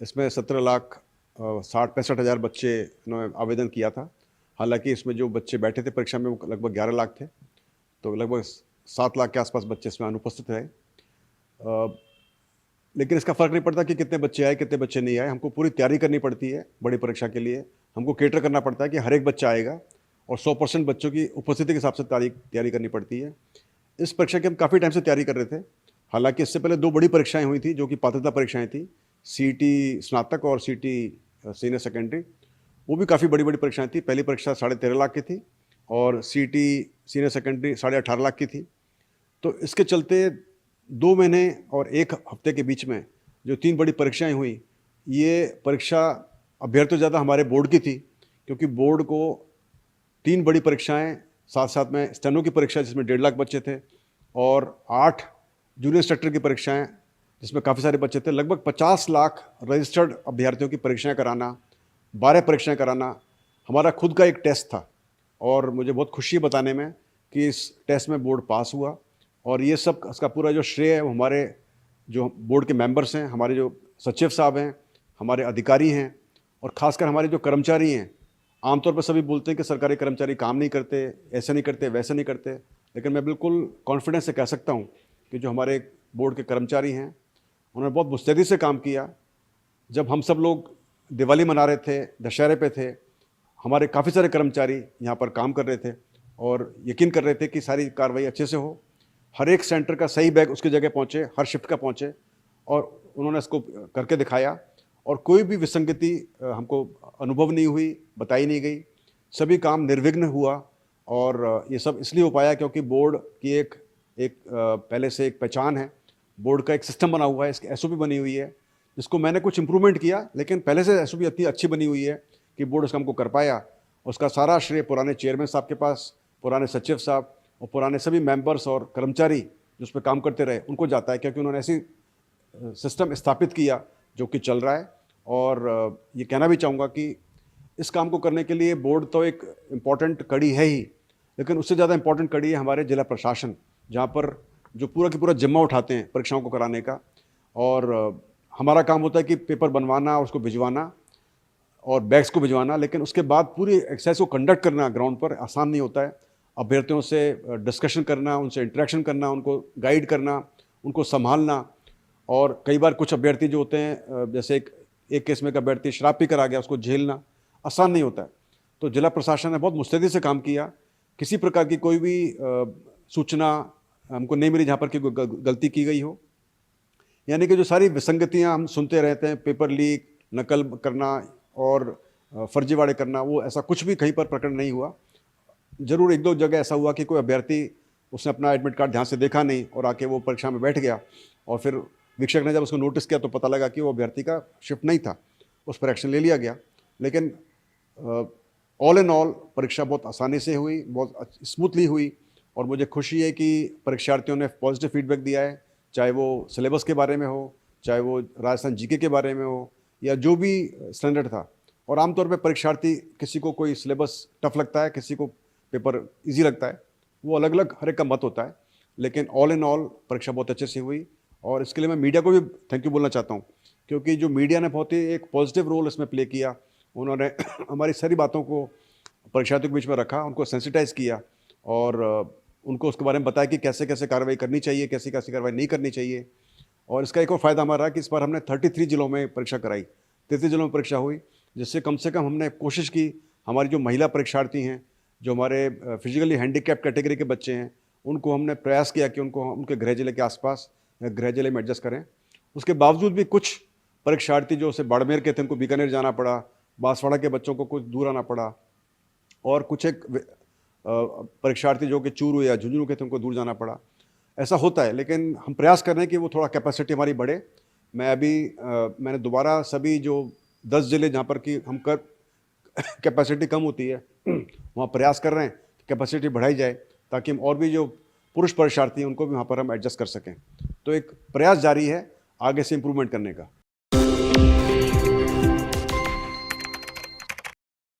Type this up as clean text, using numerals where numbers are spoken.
इसमें 17,60,65,000 बच्चे ने आवेदन किया था। हालाँकि इसमें जो बच्चे बैठे थे परीक्षा में वो लगभग 11 लाख थे, तो लगभग 7 लाख के आसपास बच्चे इसमें अनुपस्थित रहे। लेकिन इसका फ़र्क नहीं पड़ता कि कितने बच्चे आए, कितने बच्चे नहीं आए। हमको पूरी तैयारी करनी पड़ती है बड़ी परीक्षा के लिए। हमको कैटर करना पड़ता है कि हर एक बच्चा आएगा और 100% बच्चों की उपस्थिति के हिसाब से तैयारी करनी पड़ती है। इस परीक्षा की हम काफ़ी टाइम से तैयारी कर रहे थे। हालाँकि इससे पहले 2 बड़ी परीक्षाएँ हुई थी, जो कि पात्रता परीक्षाएँ थी, सीईटी स्नातक और सीईटी सीनियर सेकेंडरी। वो भी काफ़ी बड़ी-बड़ी परीक्षाएँ थी। पहली परीक्षा 13.5 लाख की थी और सीईटी सीनियर सेकेंडरी 18.5 लाख की थी। तो इसके चलते 2 महीने और 1 हफ्ते के बीच में जो 3 बड़ी परीक्षाएँ हुई, ये परीक्षा अभ्यर्थियों ज़्यादा हमारे बोर्ड की थी, क्योंकि बोर्ड को 3 बड़ी परीक्षाएँ, साथ-साथ में स्टेनो की परीक्षा जिसमें 1.5 लाख बच्चे थे और 8 जूनियर इंस्ट्रक्टर की परीक्षाएँ जिसमें काफ़ी सारे बच्चे थे। लगभग 50 लाख रजिस्टर्ड अभ्यर्थियों की परीक्षाएँ कराना, 12 परीक्षाएँ कराना, हमारा खुद का एक टेस्ट था और मुझे बहुत खुशी है बताने में कि इस टेस्ट में बोर्ड पास हुआ। और ये सब इसका पूरा जो श्रेय है वो हमारे जो बोर्ड के मेंबर्स हैं, हमारे जो सचिव साहब हैं, हमारे अधिकारी हैं और ख़ासकर हमारे जो कर्मचारी हैं। आमतौर पर सभी बोलते हैं कि सरकारी कर्मचारी काम नहीं करते, ऐसे नहीं करते, वैसे नहीं करते, लेकिन मैं बिल्कुल कॉन्फिडेंस से कह सकता हूँ कि जो हमारे बोर्ड के कर्मचारी हैं, उन्होंने बहुत मुस्तैदी से काम किया। जब हम सब लोग दिवाली मना रहे थे, दशहरे पे थे, हमारे काफ़ी सारे कर्मचारी यहाँ पर काम कर रहे थे और यकीन कर रहे थे कि सारी कार्रवाई अच्छे से हो। हर एक सेंटर का सही बैग उसकी जगह पहुँचे, हर शिफ्ट का पहुँचे और उन्होंने इसको करके दिखाया और कोई भी विसंगति हमको अनुभव नहीं हुई, बताई नहीं गई। सभी काम निर्विघ्न हुआ और ये सब इसलिए हो पाया क्योंकि बोर्ड की एक पहले से एक पहचान है, बोर्ड का एक सिस्टम बना हुआ है, इसकी एसओपी बनी हुई है, जिसको मैंने कुछ इम्प्रूवमेंट किया, लेकिन पहले से एसओपी इतनी अच्छी बनी हुई है कि बोर्ड उस काम को कर पाया। उसका सारा श्रेय पुराने चेयरमैन साहब के पास, पुराने सचिव साहब और पुराने सभी मेंबर्स और कर्मचारी जो उस पे काम करते रहे, उनको जाता है, क्योंकि उन्होंने ऐसी सिस्टम स्थापित किया जो कि चल रहा है। और ये कहना भी चाहूँगा कि इस काम को करने के लिए बोर्ड तो एक इम्पॉर्टेंट कड़ी है ही, लेकिन उससे ज़्यादा इम्पॉर्टेंट कड़ी है हमारे जिला प्रशासन, जहाँ पर जो पूरा की पूरा जिम्मा उठाते हैं परीक्षाओं को कराने का। और हमारा काम होता है कि पेपर बनवाना, उसको भिजवाना और बैग्स को भिजवाना, लेकिन उसके बाद पूरी एक्सरसाइज को कंडक्ट करना ग्राउंड पर आसान नहीं होता है। अभ्यर्थियों से डिस्कशन करना, उनसे इंटरेक्शन करना, उनको गाइड करना, उनको संभालना। और कई बार कुछ अभ्यर्थी जो होते हैं, जैसे एक केस में एक अभ्यर्थी शराब पीकर आ गया, उसको झेलना आसान नहीं होता है। तो जिला प्रशासन ने बहुत मुस्तैदी से काम किया। किसी प्रकार की कोई भी सूचना हमको नहीं मिली जहाँ पर कि गलती की गई हो। यानी कि जो सारी विसंगतियाँ हम सुनते रहते हैं, पेपर लीक, नकल करना और फर्जीवाड़े करना, वो ऐसा कुछ भी कहीं पर प्रकरण नहीं हुआ। ज़रूर 1-2 जगह ऐसा हुआ कि कोई अभ्यर्थी, उसने अपना एडमिट कार्ड ध्यान से देखा नहीं और आके वो परीक्षा में बैठ गया और फिर वीक्षक ने जब उसको नोटिस किया तो पता लगा कि वो अभ्यर्थी का शिफ्ट नहीं था, उस पर एक्शन ले लिया गया। लेकिन ऑल इन ऑल परीक्षा बहुत आसानी से हुई, बहुत स्मूथली हुई और मुझे खुशी है कि परीक्षार्थियों ने पॉजिटिव फीडबैक दिया है, चाहे वो सिलेबस के बारे में हो, चाहे वो राजस्थान जीके के बारे में हो या जो भी स्टैंडर्ड था। और आमतौर पे परीक्षार्थी, किसी को कोई सिलेबस टफ लगता है, किसी को पेपर ईजी लगता है, वो अलग अलग हर एक का मत होता है। लेकिन ऑल इन ऑल परीक्षा बहुत अच्छे से हुई और इसके लिए मैं मीडिया को भी थैंक यू बोलना चाहता हूँ, क्योंकि जो मीडिया ने बहुत ही एक पॉजिटिव रोल इसमें प्ले किया। उन्होंने हमारी सारी बातों को परीक्षार्थियों के बीच में रखा, उनको सेंसिटाइज किया और उनको उसके बारे में बताया कि कैसे कैसे कार्रवाई करनी चाहिए, कैसी कैसी कार्रवाई नहीं करनी चाहिए। और इसका एक और फ़ायदा हमारा है कि इस बार हमने 33 जिलों में परीक्षा कराई, 33 जिलों में परीक्षा हुई, जिससे कम से कम हमने कोशिश की हमारी जो महिला परीक्षार्थी हैं, जो हमारे फिजिकली हैंडीकैप कैटेगरी के बच्चे हैं, उनको हमने प्रयास किया कि उनको उनके गृह जिले के आसपास या गृह जिले में एडजस्ट करें। उसके बावजूद भी कुछ परीक्षार्थी जो से बाड़मेर के थे, उनको बीकानेर जाना पड़ा, बांसवाड़ा के बच्चों को कुछ दूर आना पड़ा और कुछ एक परीक्षार्थी जो कि चूरू या झुंझुनू के थे, उनको दूर जाना पड़ा। ऐसा होता है, लेकिन हम प्रयास कर रहे हैं कि वो थोड़ा कैपेसिटी हमारी बढ़े। मैंने दोबारा सभी जो 10 जिले जहाँ पर कि हम कर कैपेसिटी कम होती है वहाँ प्रयास कर रहे हैं कि कैपेसिटी बढ़ाई जाए, ताकि हम और भी जो पुरुष परीक्षार्थी हैं उनको भी वहाँ पर हम एडजस्ट कर सकें। तो एक प्रयास जारी है आगे से इम्प्रूवमेंट करने का।